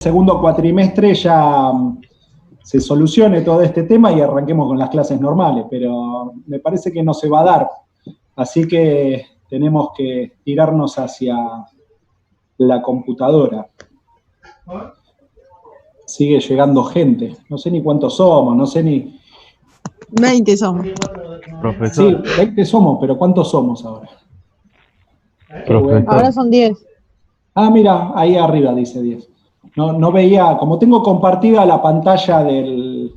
segundo cuatrimestre ya se solucione todo este tema y arranquemos con las clases normales, pero me parece que no se va a dar. Así que tenemos que tirarnos hacia la computadora. Sigue llegando gente. No sé ni cuántos somos, no sé ni... 20 somos. Profesor. Sí, 20 somos, pero ¿cuántos somos ahora? Ahora son 10. Ah, mira, ahí arriba dice 10. No veía, como tengo compartida la pantalla del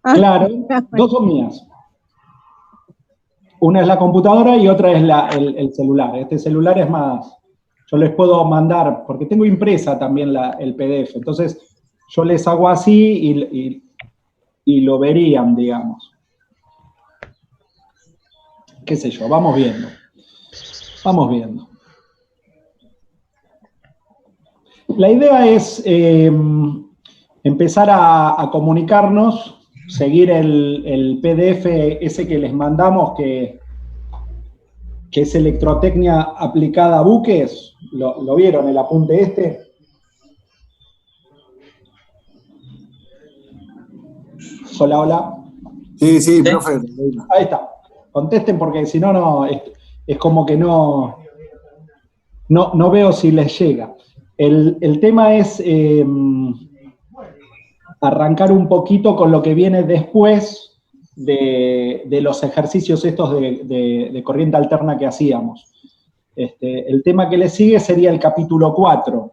claro, dos son mías. Una es la computadora y otra es el celular. Este celular es más, yo les puedo mandar, porque tengo impresa también el PDF, entonces yo les hago así y lo verían, digamos. Qué sé yo, vamos viendo. Vamos viendo. La idea es empezar a comunicarnos, seguir el PDF ese que les mandamos, que es electrotecnia aplicada a buques. ¿Lo vieron, el apunte este? Hola, hola. Sí, sí, profe. Ahí está. Contesten porque si no, es como que no veo si les llega. El tema es arrancar un poquito con lo que viene después de los ejercicios estos de corriente alterna que hacíamos. El tema que le sigue sería el capítulo 4,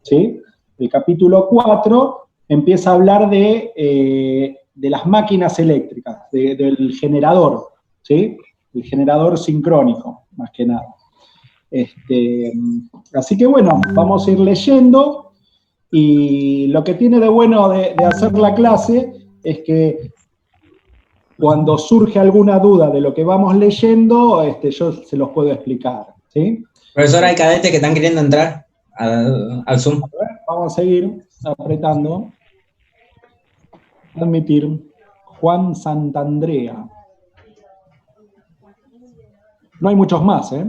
¿sí? El capítulo 4 empieza a hablar de las máquinas eléctricas, del generador, ¿sí? El generador sincrónico, más que nada. Así que bueno, vamos a ir leyendo, y lo que tiene de bueno de hacer la clase es que cuando surge alguna duda de lo que vamos leyendo, yo se los puedo explicar, ¿sí? Profesor, hay cadetes que están queriendo entrar al Zoom. A ver, vamos a seguir apretando. Admitir. Juan Santandrea. No hay muchos más, ¿eh?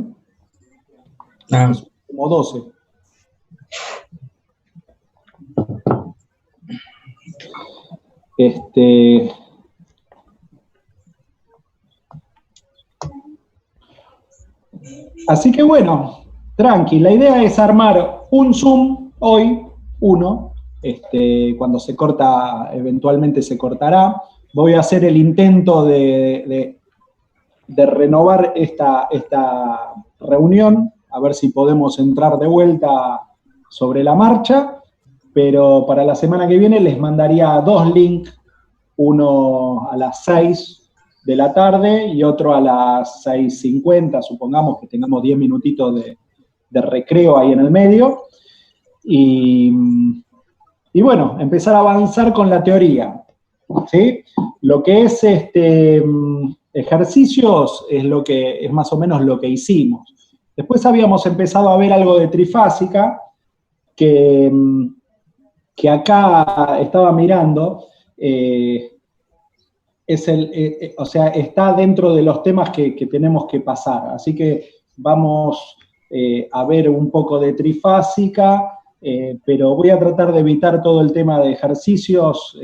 Ah. Como 12. Así que bueno, tranqui, la idea es armar un Zoom hoy, uno, cuando se corta, eventualmente se cortará. Voy a hacer el intento de renovar esta reunión, a ver si podemos entrar de vuelta sobre la marcha, pero para la semana que viene les mandaría 2 links, uno a las 6 de la tarde y otro a las 6:50, supongamos que tengamos 10 minutitos de recreo ahí en el medio, y bueno, empezar a avanzar con la teoría, ¿sí? Lo que es ejercicios es más o menos lo que hicimos. Después habíamos empezado a ver algo de trifásica, que acá estaba mirando, o sea, está dentro de los temas que tenemos que pasar. Así que vamos a ver un poco de trifásica, pero voy a tratar de evitar todo el tema de ejercicios,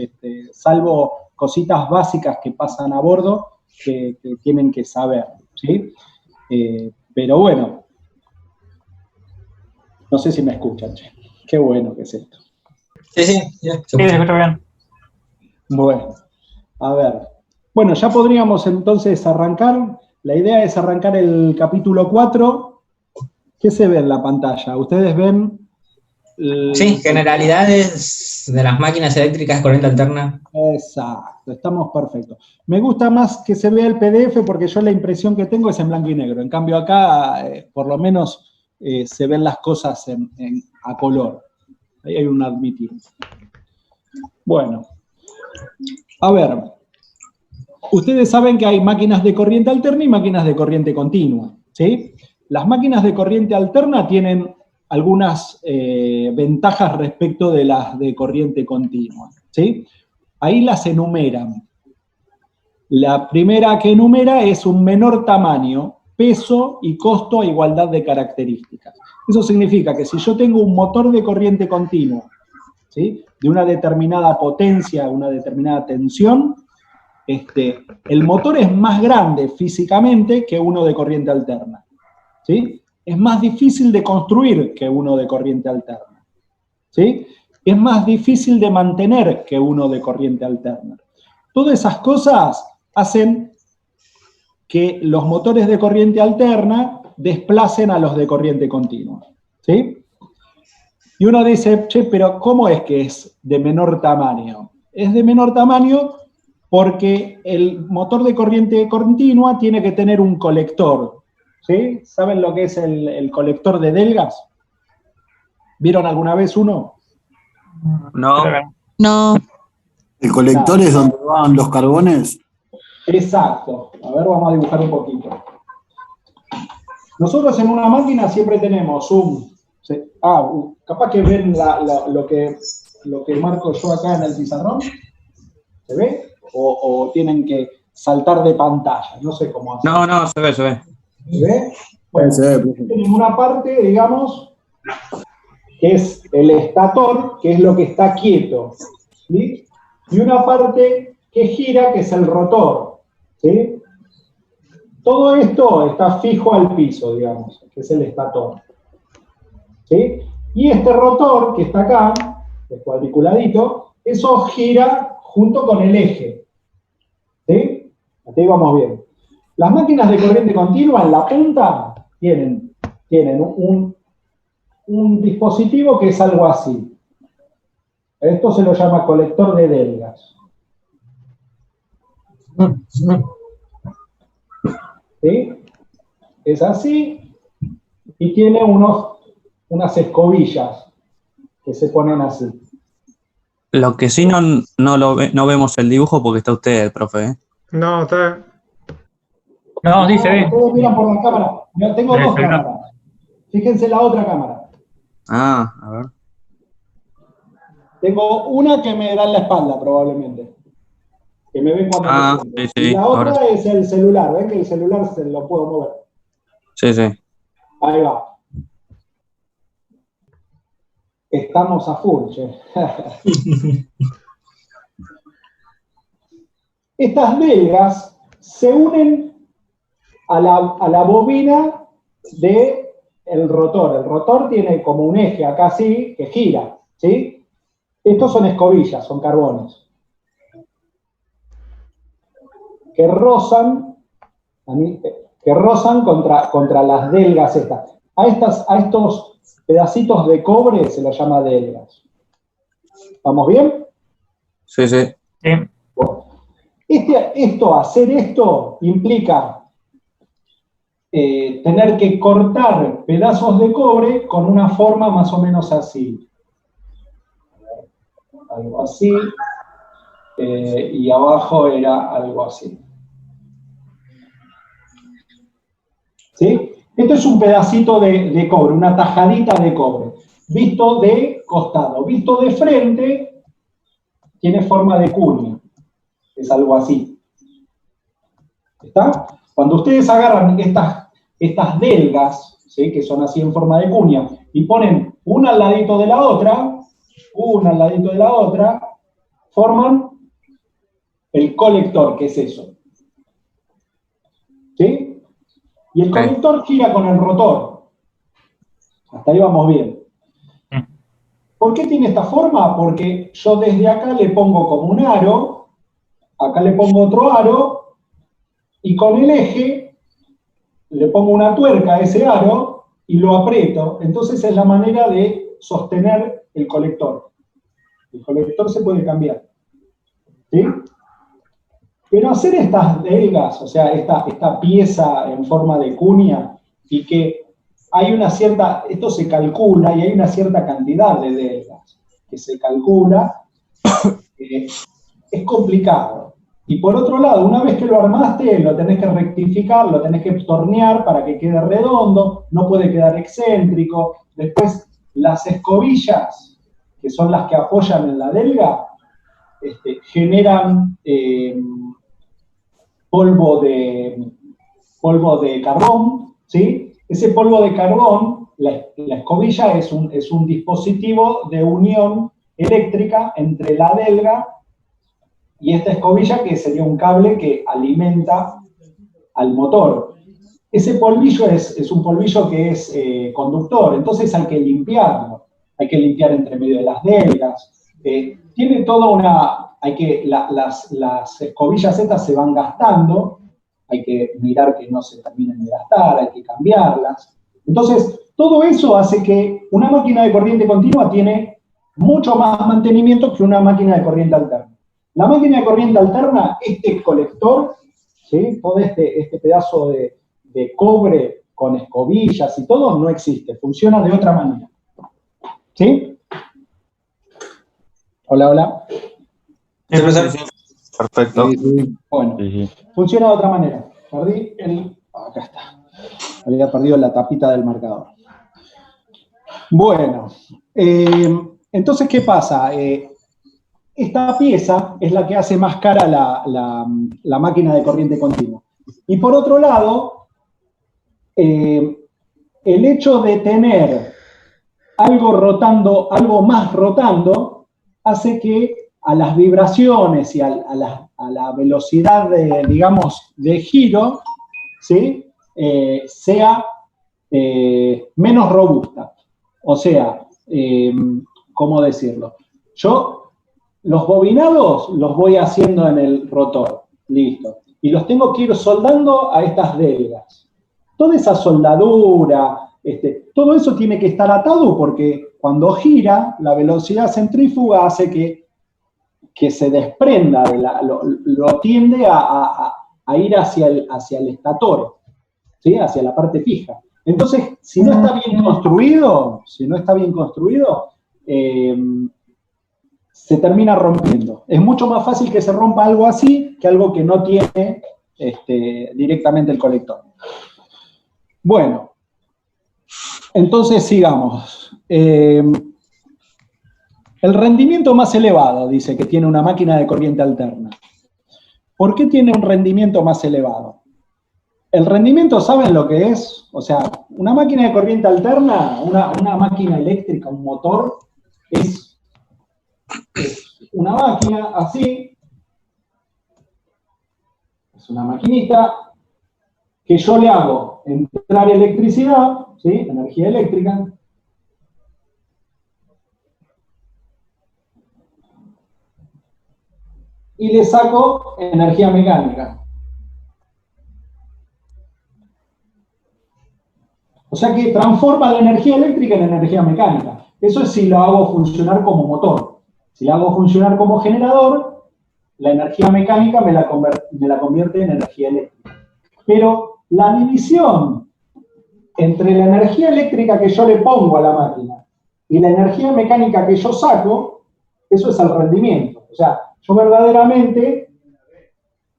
salvo cositas básicas que pasan a bordo que tienen que saber, ¿sí? Pero bueno, no sé si me escuchan, che. Qué bueno que es esto. Sí, se escucha bien. Bueno, a ver. Bueno, ya podríamos entonces arrancar. La idea es arrancar el capítulo 4. ¿Qué se ve en la pantalla? ¿Ustedes ven? Sí, generalidades de las máquinas eléctricas corriente alterna. Exacto, estamos perfectos. Me gusta más que se vea el PDF porque yo la impresión que tengo es en blanco y negro. En cambio acá, por lo menos, se ven las cosas a color. Ahí hay un admitir. Bueno, a ver. Ustedes saben que hay máquinas de corriente alterna y máquinas de corriente continua, ¿sí? Las máquinas de corriente alterna tienen algunas ventajas respecto de las de corriente continua, ¿sí? Ahí las enumeran. La primera que enumera es un menor tamaño, peso y costo a igualdad de características. Eso significa que si yo tengo un motor de corriente continua, ¿sí?, de una determinada potencia, una determinada tensión, el motor es más grande físicamente que uno de corriente alterna, ¿sí? Es más difícil de construir que uno de corriente alterna, ¿sí? Es más difícil de mantener que uno de corriente alterna. Todas esas cosas hacen que los motores de corriente alterna desplacen a los de corriente continua, ¿sí? Y uno dice, che, pero ¿cómo es que es de menor tamaño? Es de menor tamaño porque el motor de corriente continua tiene que tener un colector, ¿sí? ¿Saben lo que es el colector de Delgas? ¿Vieron alguna vez uno? No. No. ¿El colector es donde van los carbones? Exacto. A ver, vamos a dibujar un poquito. Nosotros en una máquina siempre tenemos capaz que ven lo que marco yo acá en el pizarrón. ¿Se ve? O tienen que saltar de pantalla, no sé cómo hacer. No, se ve. ¿Se ve? Bueno, en una parte, digamos, que es el estator, que es lo que está quieto, ¿sí? Y una parte que gira, que es el rotor, ¿sí? Todo esto está fijo al piso, digamos, que es el estator, ¿sí? Y este rotor que está acá, el cuadriculadito, eso gira junto con el eje, ¿sí? Hasta ahí vamos bien. Las máquinas de corriente continua en la punta tienen un dispositivo que es algo así. Esto se lo llama colector de Delgas. ¿Sí? Es así y tiene unas escobillas que se ponen así. Lo que sí no vemos el dibujo porque está usted, profe, ¿eh? No, está. No, sí se ve. Ustedes miran por la cámara. Yo tengo dos cámaras. Fíjense la otra cámara. Ah, a ver. Tengo una que me da en la espalda, probablemente. Que me ven cuando me siento. Sí, Y la otra ahora. es el celular. ¿Ven que el celular se lo puedo mover? Sí. Ahí va. Estamos a full, che. Estas delgas se unen a la bobina del rotor. El rotor tiene como un eje acá así, que gira, ¿sí? Estos son escobillas, son carbones. Que rozan contra las delgas estas. A estos pedacitos de cobre se los llama delgas. ¿Vamos bien? Sí. Bueno, hacer esto implica tener que cortar pedazos de cobre con una forma más o menos así. Algo así. Y abajo era algo así. ¿Sí? Esto es un pedacito de cobre, una tajadita de cobre, visto de costado. Visto de frente, tiene forma de cuña. Es algo así. ¿Está? Cuando ustedes agarran estas delgas, ¿sí?, que son así en forma de cuña, y ponen una al ladito de la otra, forman el colector, que es eso. ¿Sí? Y el colector gira con el rotor. Hasta ahí vamos bien. ¿Por qué tiene esta forma? Porque yo desde acá le pongo como un aro, acá le pongo otro aro, y con el eje le pongo una tuerca a ese aro y lo aprieto. Entonces es la manera de sostener el colector. El colector se puede cambiar. ¿Sí? Pero hacer estas delgas, o sea, esta pieza en forma de cuña, y que hay una cierta, esto se calcula, y hay una cierta cantidad de delgas que se calcula, es complicado. Y por otro lado, una vez que lo armaste, lo tenés que rectificar, lo tenés que tornear para que quede redondo, no puede quedar excéntrico. Después, las escobillas, que son las que apoyan en la delga, generan polvo de polvo de carbón, ¿sí? Ese polvo de carbón, la escobilla es un dispositivo de unión eléctrica entre la adelga y esta escobilla, que sería un cable que alimenta al motor. Ese polvillo es un polvillo que es conductor, entonces hay que limpiarlo. Hay que limpiar entre medio de las delgas. Tiene toda una... las escobillas estas se van gastando, hay que mirar que no se terminen de gastar, hay que cambiarlas. Entonces, todo eso hace que una máquina de corriente continua tiene mucho más mantenimiento que una máquina de corriente alterna. La máquina de corriente alterna, este colector, ¿sí? Todo este pedazo de cobre con escobillas y todo, no existe, funciona de otra manera. ¿Sí? Hola, hola. Sí, profesor. Perfecto. Sí, sí. Bueno, Sí. funciona de otra manera. Acá está. Había perdido la tapita del marcador. Bueno, entonces, ¿qué pasa? Esta pieza es la que hace más cara la máquina de corriente continua. Y por otro lado, el hecho de tener algo rotando, algo más rotando, hace que a las vibraciones y a la velocidad de giro, ¿sí? Sea menos robusta. O sea, ¿cómo decirlo? Yo los bobinados los voy haciendo en el rotor, listo. Y los tengo que ir soldando a estas delgas. Toda esa soldadura, todo eso tiene que estar atado porque cuando gira, la velocidad centrífuga hace que se desprenda, lo tiende a ir hacia el estator, ¿sí? Hacia la parte fija. Entonces, si no está bien construido, se termina rompiendo. Es mucho más fácil que se rompa algo así que algo que no tiene directamente el colector. Bueno, entonces sigamos. El rendimiento más elevado, dice que tiene una máquina de corriente alterna. ¿Por qué tiene un rendimiento más elevado? El rendimiento, ¿saben lo que es? O sea, una máquina de corriente alterna, una máquina eléctrica, un motor, es una máquina así, es una maquinita que yo le hago entrar electricidad, ¿sí? Energía eléctrica, y le saco energía mecánica. O sea que transforma la energía eléctrica en energía mecánica. Eso es si lo hago funcionar como motor. Si lo hago funcionar como generador, la energía mecánica me la convierte en energía eléctrica. Pero la división entre la energía eléctrica que yo le pongo a la máquina y la energía mecánica que yo saco, eso es el rendimiento. O sea, yo verdaderamente,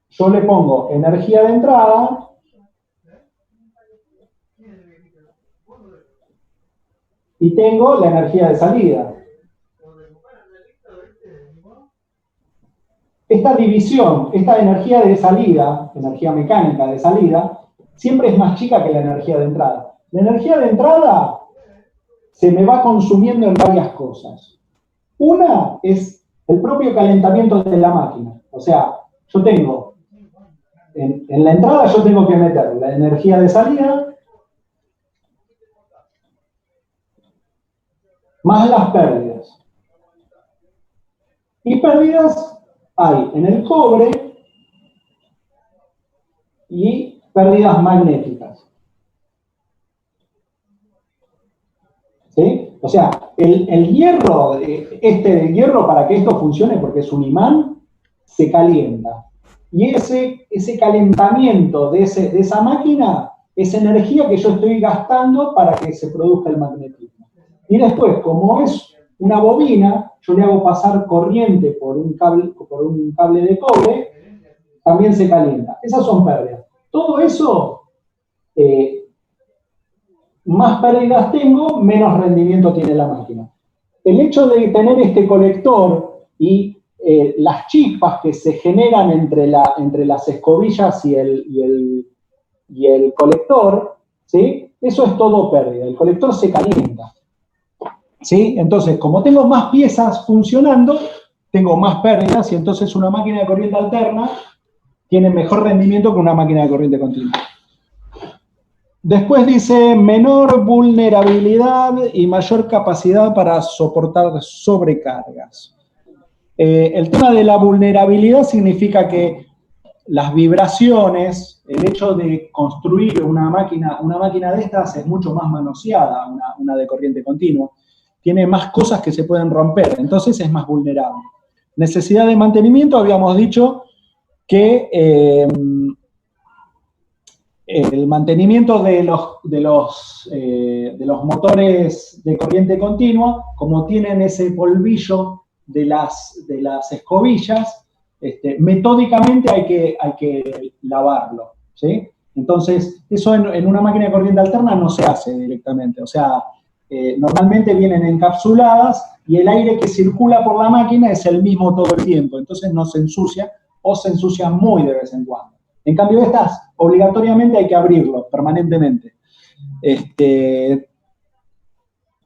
yo le pongo energía de entrada y tengo la energía de salida. Esta división, esta energía de salida, energía mecánica de salida, siempre es más chica que la energía de entrada. La energía de entrada se me va consumiendo en varias cosas. Una es el propio calentamiento de la máquina. O sea, yo tengo, en la entrada yo tengo que meter la energía de salida más las pérdidas. Y pérdidas hay en el cobre y pérdidas magnéticas. ¿Sí? O sea, el hierro, el hierro para que esto funcione, porque es un imán, se calienta. Y ese calentamiento de esa máquina es energía que yo estoy gastando para que se produzca el magnetismo. Y después, como es una bobina, yo le hago pasar corriente por un cable de cobre, también se calienta. Esas son pérdidas. Todo eso, más pérdidas tengo, menos rendimiento tiene la máquina. El hecho de tener este colector y las chispas que se generan entre las escobillas y y el colector, ¿sí? Eso es todo pérdida, el colector se calienta, ¿sí? Entonces, como tengo más piezas funcionando, tengo más pérdidas y entonces una máquina de corriente alterna tiene mejor rendimiento que una máquina de corriente continua. Después dice menor vulnerabilidad y mayor capacidad para soportar sobrecargas. El tema de la vulnerabilidad significa que las vibraciones, el hecho de construir una máquina de estas es mucho más manoseada, una de corriente continua, tiene más cosas que se pueden romper, entonces es más vulnerable. Necesidad de mantenimiento, habíamos dicho que el mantenimiento de los motores de corriente continua, como tienen ese polvillo de las escobillas, metódicamente hay que lavarlo, ¿sí? Entonces, eso en una máquina de corriente alterna no se hace directamente, o sea, normalmente vienen encapsuladas y el aire que circula por la máquina es el mismo todo el tiempo, entonces no se ensucia o se ensucia muy de vez en cuando. En cambio, estas obligatoriamente hay que abrirlo permanentemente.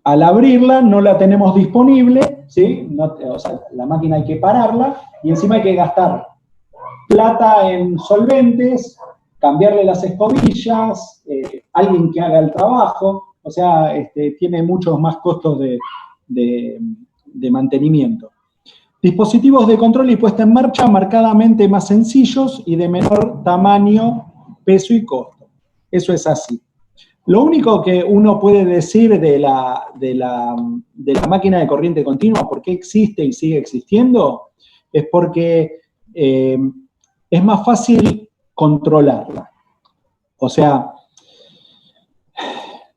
Al abrirla no la tenemos disponible, ¿sí? O sea, la máquina hay que pararla y encima hay que gastar plata en solventes, cambiarle las escobillas, alguien que haga el trabajo, o sea, tiene muchos más costos de mantenimiento. Dispositivos de control y puesta en marcha marcadamente más sencillos y de menor tamaño, peso y costo. Eso es así. Lo único que uno puede decir de la máquina de corriente continua, por qué existe y sigue existiendo, es porque es más fácil controlarla. O sea,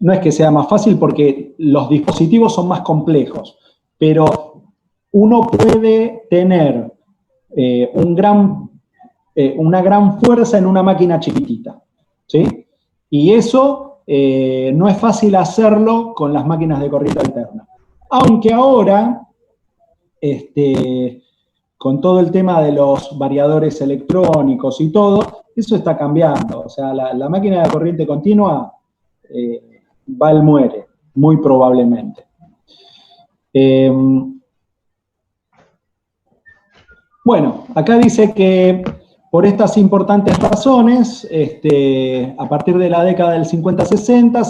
no es que sea más fácil porque los dispositivos son más complejos, pero uno puede tener una gran fuerza en una máquina chiquitita, ¿sí? Y eso no es fácil hacerlo con las máquinas de corriente alterna. Aunque ahora, con todo el tema de los variadores electrónicos y todo, eso está cambiando. O sea, la máquina de corriente continua va al muere, muy probablemente. Bueno, acá dice que por estas importantes razones, a partir de la década del 50-60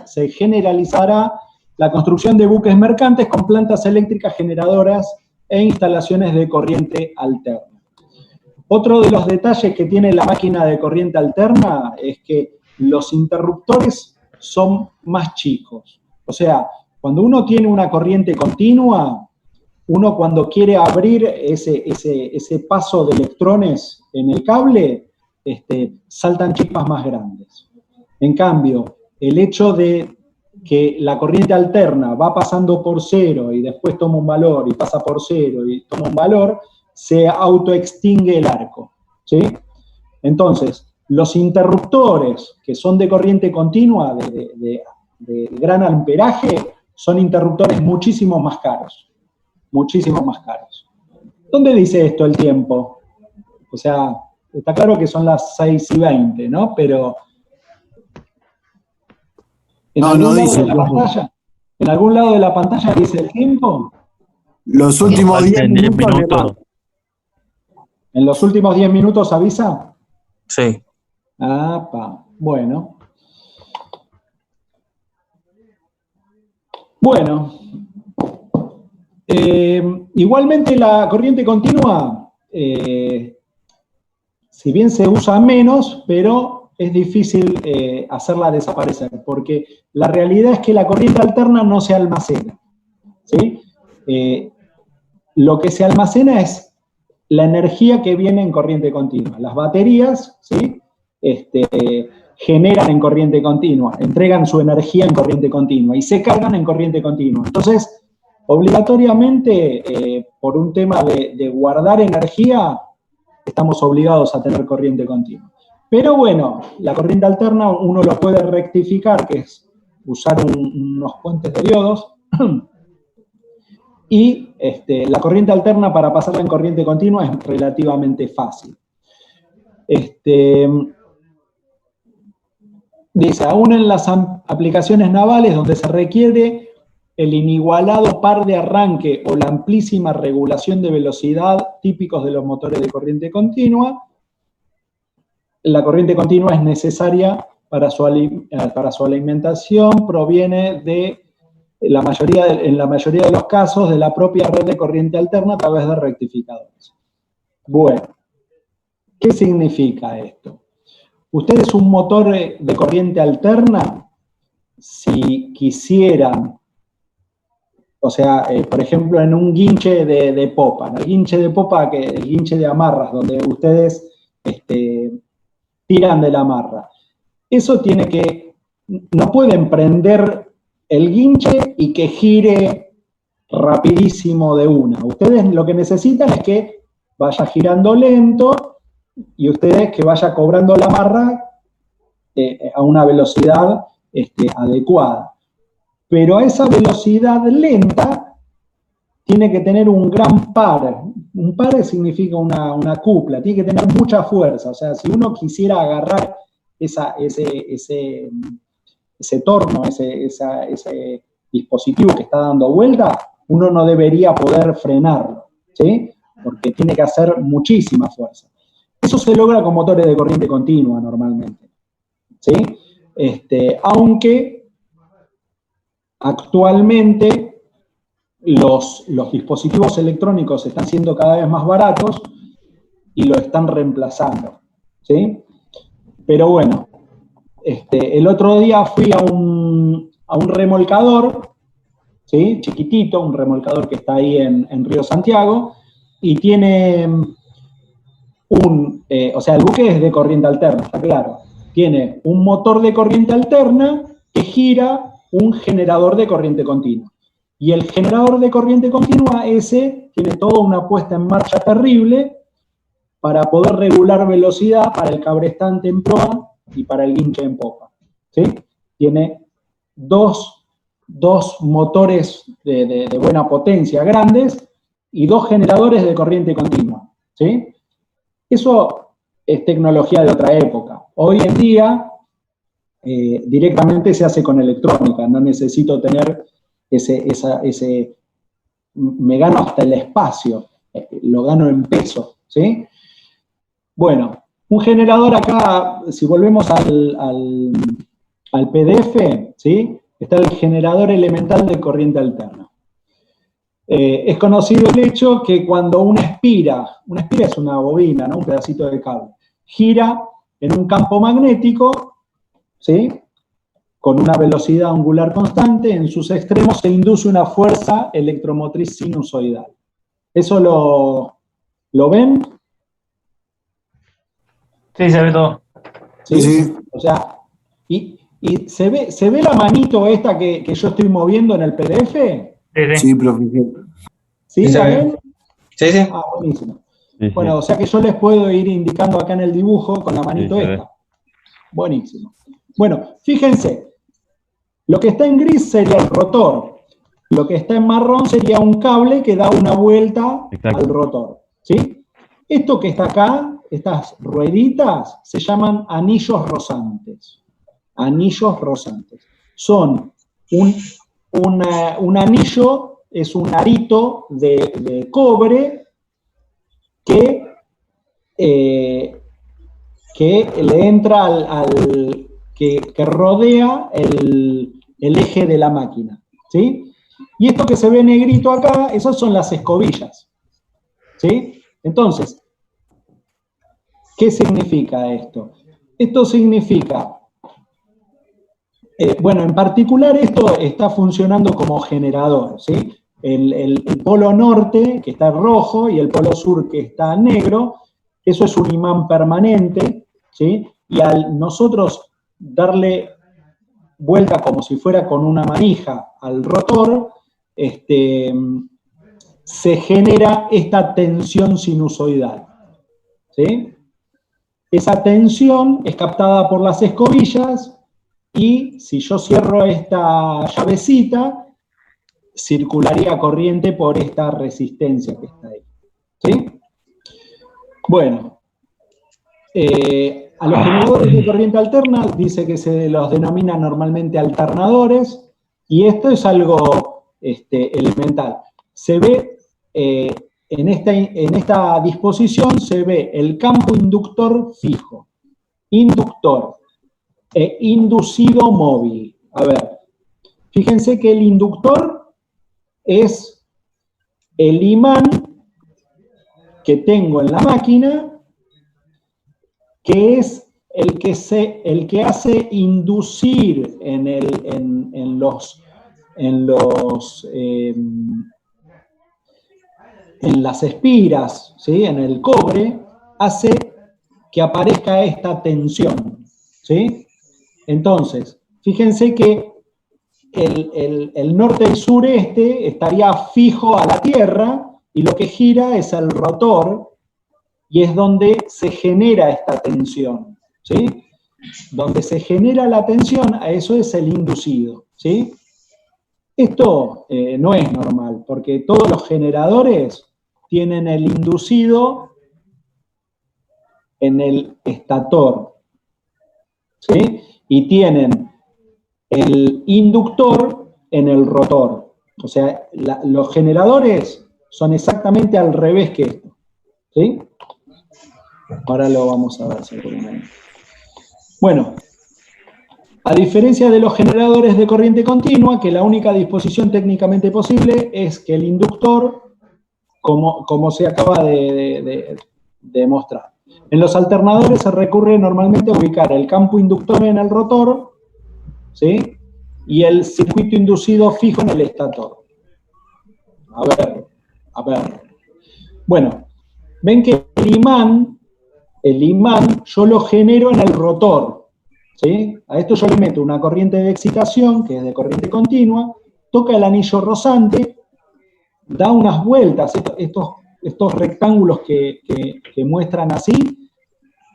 se generalizará la construcción de buques mercantes con plantas eléctricas generadoras e instalaciones de corriente alterna. Otro de los detalles que tiene la máquina de corriente alterna es que los interruptores son más chicos. O sea, cuando uno tiene una corriente continua, uno cuando quiere abrir ese paso de electrones en el cable, saltan chispas más grandes. En cambio, el hecho de que la corriente alterna va pasando por cero y después toma un valor y pasa por cero y toma un valor, se autoextingue el arco, ¿sí? Entonces, los interruptores que son de corriente continua, de gran amperaje, son interruptores muchísimo más caros. Muchísimo más caros. ¿Dónde dice esto el tiempo? O sea, está claro que son las 6:20, ¿no? Pero ¿en algún lado de la pantalla dice el tiempo? Los últimos 10 minutos. ¿En los últimos 10 minutos avisa? Sí. Bueno. Bueno. Igualmente la corriente continua, si bien se usa menos, pero es difícil hacerla desaparecer, porque la realidad es que la corriente alterna no se almacena, ¿sí? Lo que se almacena es la energía que viene en corriente continua. Las baterías, ¿sí? Generan en corriente continua, entregan su energía en corriente continua y se cargan en corriente continua. Entonces, obligatoriamente, por un tema de guardar energía, estamos obligados a tener corriente continua. Pero bueno, la corriente alterna uno lo puede rectificar, que es usar unos puentes de diodos, y la corriente alterna para pasarla en corriente continua es relativamente fácil. Dice, aún en las aplicaciones navales donde se requiere el inigualado par de arranque o la amplísima regulación de velocidad típicos de los motores de corriente continua, la corriente continua es necesaria para su alimentación, proviene de en la mayoría de los casos de la propia red de corriente alterna a través de rectificadores. Bueno, ¿qué significa esto? Ustedes un motor de corriente alterna, si quisieran, o sea, por ejemplo, en un guinche de popa, ¿no? El guinche de popa, el guinche de amarras, donde ustedes tiran de la amarra. Eso tiene que, no pueden prender el guinche y que gire rapidísimo de una. Ustedes lo que necesitan es que vaya girando lento y ustedes que vaya cobrando la amarra a una velocidad adecuada. Pero a esa velocidad lenta tiene que tener un gran par. Un par significa una cupla, tiene que tener mucha fuerza. O sea, si uno quisiera agarrar ese torno, ese dispositivo que está dando vuelta, uno no debería poder frenarlo, ¿sí? Porque tiene que hacer muchísima fuerza. Eso se logra con motores de corriente continua normalmente, ¿sí? Aunque actualmente los dispositivos electrónicos están siendo cada vez más baratos y lo están reemplazando, ¿sí? Pero bueno, el otro día fui a un remolcador, ¿sí? Chiquitito, un remolcador que está ahí en Río Santiago, y tiene o sea, el buque es de corriente alterna, está claro. Tiene un motor de corriente alterna que gira un generador de corriente continua. Y el generador de corriente continua ese tiene toda una puesta en marcha terrible para poder regular velocidad para el cabrestante en proa y para el guinche en popa, ¿sí? Tiene dos motores de buena potencia grandes y dos generadores de corriente continua, ¿sí? Eso es tecnología de otra época. Hoy en día directamente se hace con electrónica, no necesito tener me gano hasta el espacio, lo gano en peso, ¿sí? Bueno, un generador acá, si volvemos al PDF, ¿sí? Está el generador elemental de corriente alterna. Es conocido el hecho que cuando una espira es una bobina, ¿no? Un pedacito de cable, gira en un campo magnético, ¿sí? Con una velocidad angular constante, en sus extremos se induce una fuerza electromotriz sinusoidal. ¿Eso lo ven? Sí, se ve todo. ¿Sí? Sí. O sea, y se ve la manito esta que yo estoy moviendo en el PDF. Sí, profesor. ¿Sí? Sí, se ¿La ve. ven? Sí, sí. Ah, buenísimo. Sí, Bueno, sí. o sea que yo les puedo ir indicando acá en el dibujo con la manito Sí, se esta. Buenísimo. Bueno, fíjense, lo que está en gris sería el rotor. Lo que está en marrón sería un cable que da una vuelta Exacto. al rotor, ¿sí? Esto que está acá, estas rueditas, se llaman anillos rosantes. Anillos rosantes. Son un anillo, es un arito de cobre que le entra que rodea el eje de la máquina, ¿sí? Y esto que se ve negrito acá, esas son las escobillas, ¿sí? Entonces, ¿qué significa esto? Esto significa, bueno, en particular esto está funcionando como generador, ¿sí? El polo norte, que está rojo, y el polo sur, que está negro, eso es un imán permanente, ¿sí? Y al nosotros darle vuelta como si fuera con una manija al rotor, se genera esta tensión sinusoidal, ¿sí? Esa tensión es captada por las escobillas y si yo cierro esta llavecita, circularía corriente por esta resistencia que está ahí, ¿sí? Bueno, A los generadores de corriente alterna dice que se los denomina normalmente alternadores, y esto es algo elemental. Se ve, en esta disposición se ve el campo inductor fijo, inductor e inducido móvil. A ver, fíjense que el inductor es el imán que tengo en la máquina, que es el que hace inducir en las espiras, ¿sí? En el cobre, hace que aparezca esta tensión, ¿sí? Entonces, fíjense que el norte y sureste estaría fijo a la Tierra, y lo que gira es el rotor, y es donde se genera esta tensión, ¿sí? Donde se genera la tensión, a eso es el inducido, ¿sí? Esto no es normal, porque todos los generadores tienen el inducido en el estator, ¿sí? Y tienen el inductor en el rotor. O sea, los generadores son exactamente al revés que esto, ¿sí? Ahora lo vamos a ver seguramente. Bueno, a diferencia de los generadores de corriente continua, que la única disposición técnicamente posible es que el inductor, como se acaba de demostrar. En los alternadores se recurre normalmente a ubicar el campo inductor en el rotor, ¿sí? Y el circuito inducido fijo en el estator. A ver. Bueno, ven que el imán yo lo genero en el rotor, ¿sí? A esto yo le meto una corriente de excitación, que es de corriente continua, toca el anillo rozante, da unas vueltas, estos rectángulos que muestran así,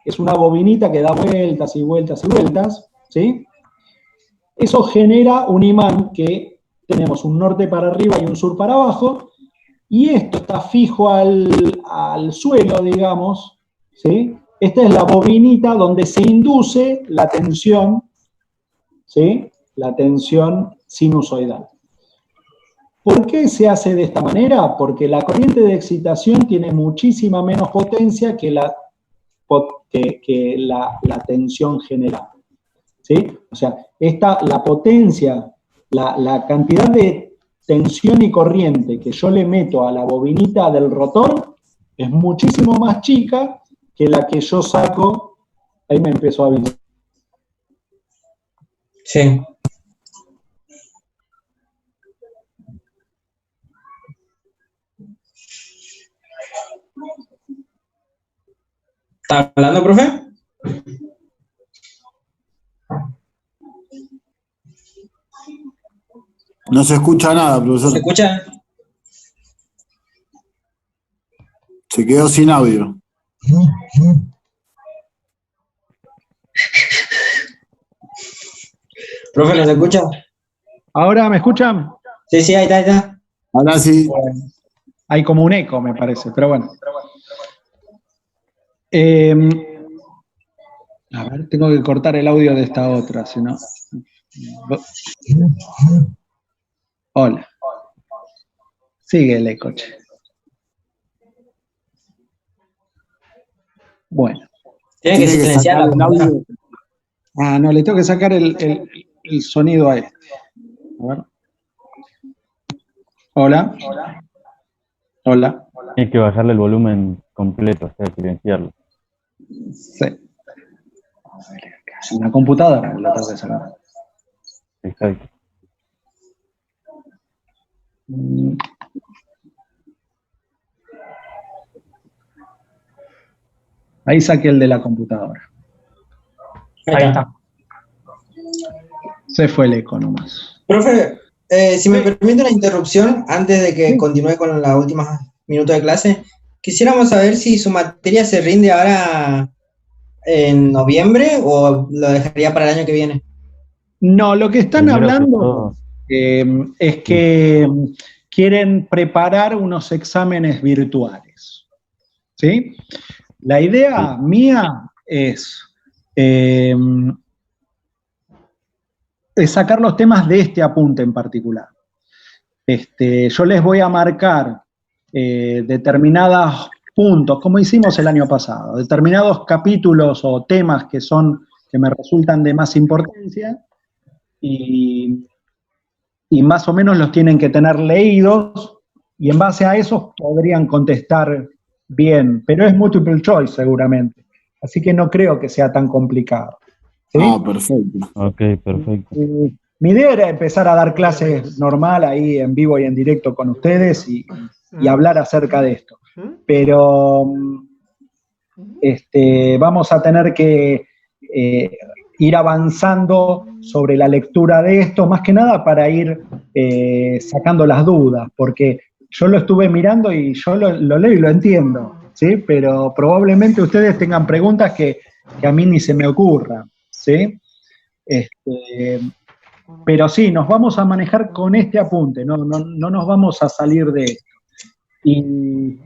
es una bobinita que da vueltas y vueltas y vueltas, ¿sí? Eso genera un imán que tenemos un norte para arriba y un sur para abajo, y esto está fijo al suelo, digamos, ¿sí? Esta es la bobinita donde se induce la tensión, ¿sí? La tensión sinusoidal. ¿Por qué se hace de esta manera? Porque la corriente de excitación tiene muchísima menos potencia que la tensión general, ¿sí? O sea, la potencia, la cantidad de tensión y corriente que yo le meto a la bobinita del rotor es muchísimo más chica que la que yo saco. Ahí me empezó a avisar. Sí. ¿Está hablando, profe? No se escucha nada, profesor. ¿Se escucha? Se quedó sin audio. ¿Profe, no se escucha? ¿Ahora me escuchan? Sí, ahí está. Ahora sí. Hay como un eco, me parece, pero bueno. A ver, tengo que cortar el audio de esta otra, si no. Hola. Sigue el eco, che. Bueno. Tiene que silenciar la computadora. Ah, no, le tengo que sacar el sonido a este. A ver. Hola. Hola. Hay que bajarle el volumen completo, o sea, silenciarlo. Sí. En la computadora lo tengo que sacar. Exacto. Ahí saqué el de la computadora. Ahí está. Se fue el eco nomás. Profe, si me permite una interrupción antes de que continúe con la última minuto de clase, quisiéramos saber si su materia se rinde ahora en noviembre o lo dejaría para el año que viene. No, lo que están Primero que hablando todo, es que quieren preparar unos exámenes virtuales, ¿sí? La idea mía es es sacar los temas de este apunte en particular. Yo les voy a marcar determinados puntos, como hicimos el año pasado, determinados capítulos o temas que me resultan de más importancia, y más o menos los tienen que tener leídos, y en base a eso podrían contestar bien, pero es multiple choice seguramente, así que no creo que sea tan complicado. ¿Sí? Perfecto. Ok, perfecto. Mi idea era empezar a dar clases normal ahí en vivo y en directo con ustedes y hablar acerca de esto. Pero vamos a tener que ir avanzando sobre la lectura de esto, más que nada para ir sacando las dudas, porque yo lo estuve mirando y yo lo leo y lo entiendo, ¿sí? Pero probablemente ustedes tengan preguntas que a mí ni se me ocurran, ¿sí? Pero sí, nos vamos a manejar con este apunte, no nos vamos a salir de esto. Y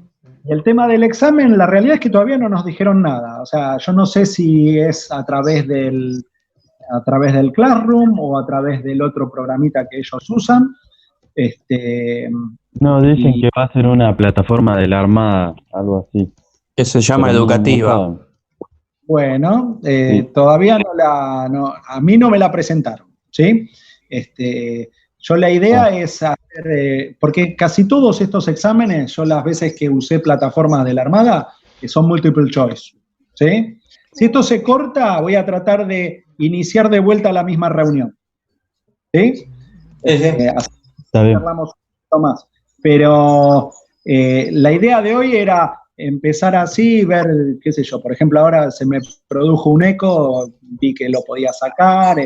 el tema del examen, la realidad es que todavía no nos dijeron nada. O sea, yo no sé si es a través del Classroom o a través del otro programita que ellos usan. No, dicen que va a ser una plataforma de la Armada, algo así. Que se llama Pero educativa. no saben. Bueno, Sí. todavía a mí no me la presentaron, ¿sí? Yo la idea es hacer, porque casi todos estos exámenes, yo las veces que usé plataformas de la Armada, que son multiple choice, ¿sí? Si esto se corta, voy a tratar de iniciar de vuelta la misma reunión, ¿sí? Así Está bien. hablamos un poquito más. Pero la idea de hoy era empezar así, ver, qué sé yo, por ejemplo, ahora se me produjo un eco, vi que lo podía sacar,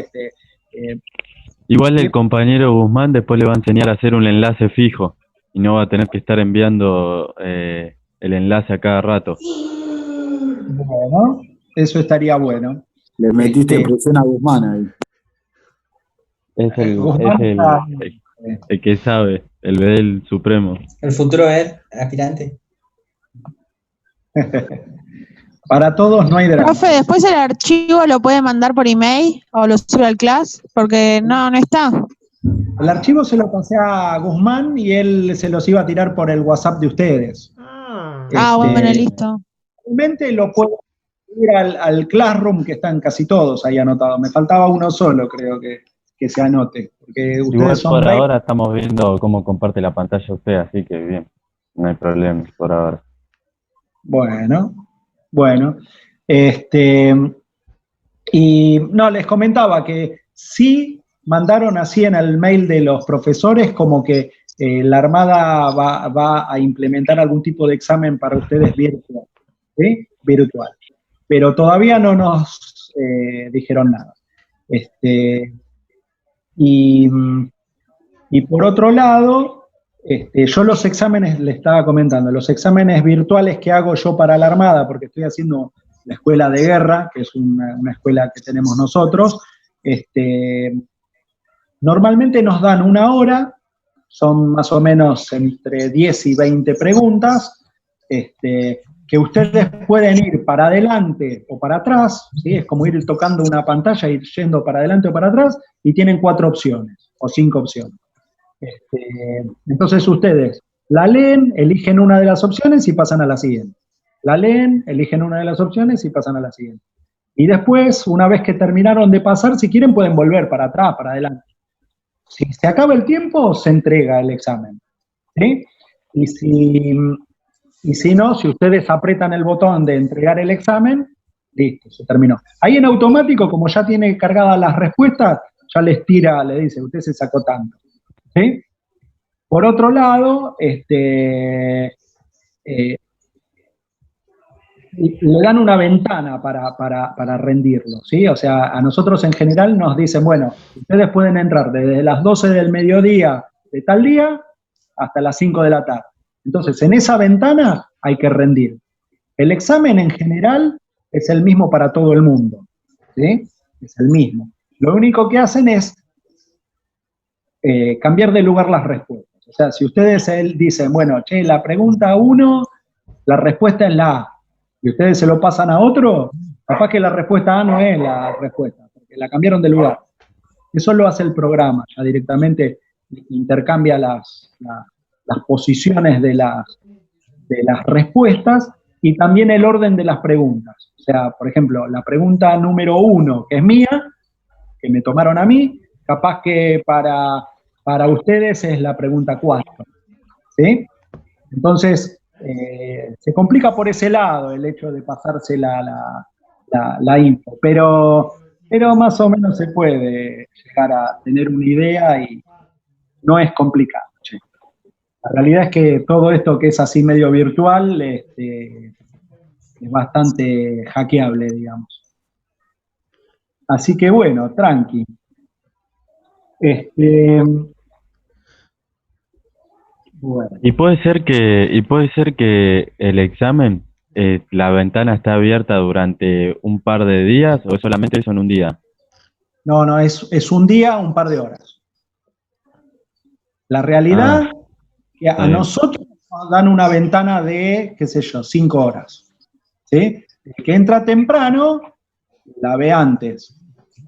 Igual el compañero Guzmán después le va a enseñar a hacer un enlace fijo y no va a tener que estar enviando el enlace a cada rato. bueno, eso estaría bueno. Le metiste presión a Guzmán ahí. Es Guzmán el que sabe, el Bedel supremo. El futuro es aspirante. Para todos no hay drama. Profe, después el archivo lo puede mandar por email o lo sube al class, porque no está. El archivo se lo pasé a Guzmán y él se los iba a tirar por el WhatsApp de ustedes. Bueno, listo. Realmente lo puedo ir al Classroom, que están casi todos ahí anotados. Me faltaba uno solo, creo que se anote. Porque ustedes Igual son por 20. ahora estamos viendo cómo comparte la pantalla usted, así que bien, no hay problema por ahora. Bueno. Y no, les comentaba que sí mandaron así en el mail de los profesores como que la Armada va a implementar algún tipo de examen para ustedes virtual, ¿sí? Virtual. Pero todavía no nos dijeron nada. Y por otro lado, yo los exámenes, le estaba comentando, los exámenes virtuales que hago yo para la Armada, porque estoy haciendo la escuela de guerra, que es una escuela que tenemos nosotros, normalmente nos dan 1 hora, son más o menos entre 10 y 20 preguntas, que ustedes pueden ir para adelante o para atrás, ¿sí? Es como ir tocando una pantalla, ir yendo para adelante o para atrás, y tienen 4 opciones o 5 opciones. Entonces ustedes la leen, eligen una de las opciones y pasan a la siguiente. La leen, eligen una de las opciones y pasan a la siguiente. Y después, una vez que terminaron de pasar, si quieren pueden volver para atrás, para adelante. Si se acaba el tiempo, se entrega el examen, ¿sí? Y si no, si ustedes aprietan el botón de entregar el examen, listo, se terminó. Ahí en automático, como ya tiene cargadas las respuestas, ya les tira, le dice, usted se sacó tanto, ¿sí? Por otro lado, le dan una ventana para rendirlo, ¿sí? O sea, a nosotros en general nos dicen, bueno, ustedes pueden entrar desde las 12 del mediodía de tal día hasta las 5 de la tarde. Entonces, en esa ventana hay que rendir. El examen en general es el mismo para todo el mundo, ¿sí? Es el mismo. Lo único que hacen es cambiar de lugar las respuestas. O sea, si ustedes dicen, bueno, che, la pregunta 1, la respuesta es la A, y ustedes se lo pasan a otro, Capaz que la respuesta A no es la respuesta, porque la cambiaron de lugar. Eso lo hace el programa, ya directamente intercambia las posiciones de las respuestas y también el orden de las preguntas. O sea, por ejemplo, la pregunta número 1, que es mía, que me tomaron a mí, capaz que para ustedes es la pregunta 4. ¿Sí? Entonces, se complica por ese lado el hecho de pasarse la info, pero más o menos se puede llegar a tener una idea y no es complicado. Che. La realidad es que todo esto que es así medio virtual es bastante hackeable, digamos. Así que bueno, tranqui. Bueno. Y puede ser que el examen, la ventana está abierta durante un par de días o es solamente eso en un día. No, es un día, un par de horas. La realidad que a nosotros nos dan una ventana de, qué sé yo, 5 horas. ¿Sí? El que entra temprano la ve antes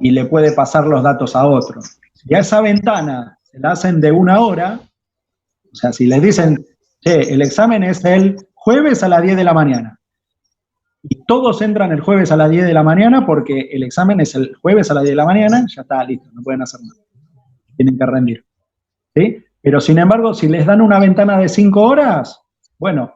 y le puede pasar los datos a otro. Si a esa ventana se la hacen de 1 hora, o sea, si les dicen, el examen es el jueves a las 10 de la mañana, y todos entran el jueves a las 10 de la mañana porque el examen es el jueves a las 10 de la mañana, ya está listo, no pueden hacer nada. Tienen que rendir. ¿Sí? Pero sin embargo, si les dan una ventana de 5 horas, bueno,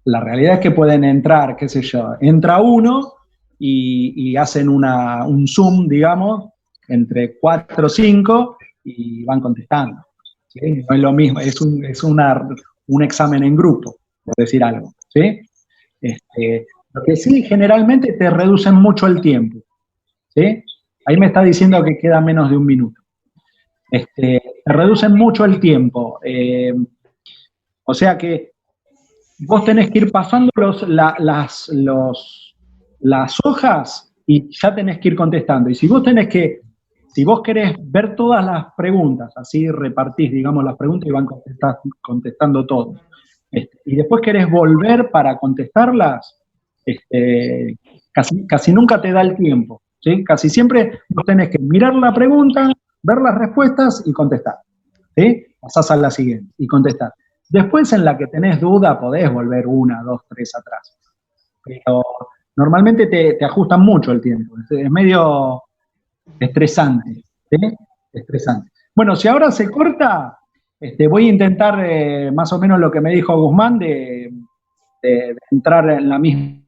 la realidad es que pueden entrar, qué sé yo, entra uno y hacen un Zoom, digamos, entre 4 o 5 y van contestando. ¿Sí? No es lo mismo, es un examen en grupo, por decir algo. ¿Sí? Lo que sí, generalmente te reducen mucho el tiempo. ¿Sí? Ahí me está diciendo que queda menos de 1 minuto. Te reducen mucho el tiempo. O sea que vos tenés que ir pasando las hojas y ya tenés que ir contestando. Y si vos querés ver todas las preguntas, así repartís, digamos, las preguntas y van contestando todos. Y después querés volver para contestarlas, casi nunca te da el tiempo. ¿Sí? Casi siempre vos tenés que mirar la pregunta, ver las respuestas y contestar. ¿Sí? Pasás a la siguiente y contestar. Después, en la que tenés duda, podés volver 1, 2, 3 atrás. Pero normalmente te ajustan mucho el tiempo. Es medio estresante. ¿Sí? Estresante. Bueno, si ahora se corta, voy a intentar más o menos lo que me dijo Guzmán de entrar en la misma